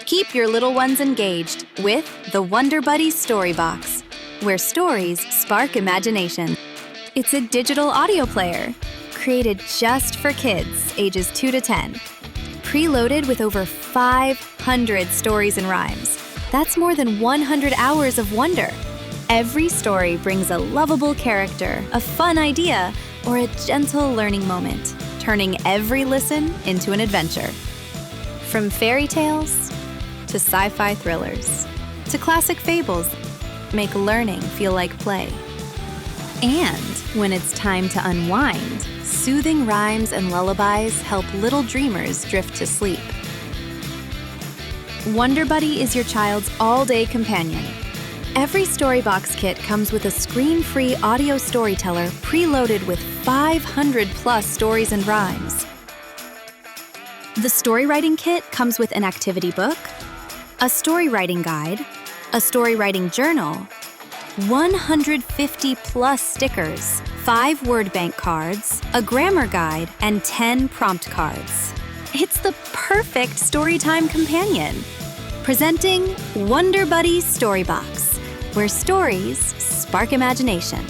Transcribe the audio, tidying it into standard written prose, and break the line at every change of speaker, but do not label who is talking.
Keep your little ones engaged with the WonderBuddy StoryBox, where stories spark imagination. It's a digital audio player created just for kids ages 2 to 10. Preloaded with over 500 stories and rhymes. That's more than 100 hours of wonder. Every story brings a lovable character, a fun idea, or a gentle learning moment, turning every listen into an adventure. From fairy tales to sci-fi thrillers to classic fables, make learning feel like play. And when it's time to unwind, soothing rhymes and lullabies help little dreamers drift to sleep. WonderBuddy is your child's all-day companion. Every StoryBox kit comes with a screen-free audio storyteller preloaded with 500+ stories and rhymes. The Storywriting kit comes with an activity book, a storywriting guide, a storywriting journal, 150+ stickers, 5 word bank cards, a grammar guide, and 10 prompt cards. It's the perfect storytime companion. Presenting WonderBuddy StoryBox, where stories spark imagination.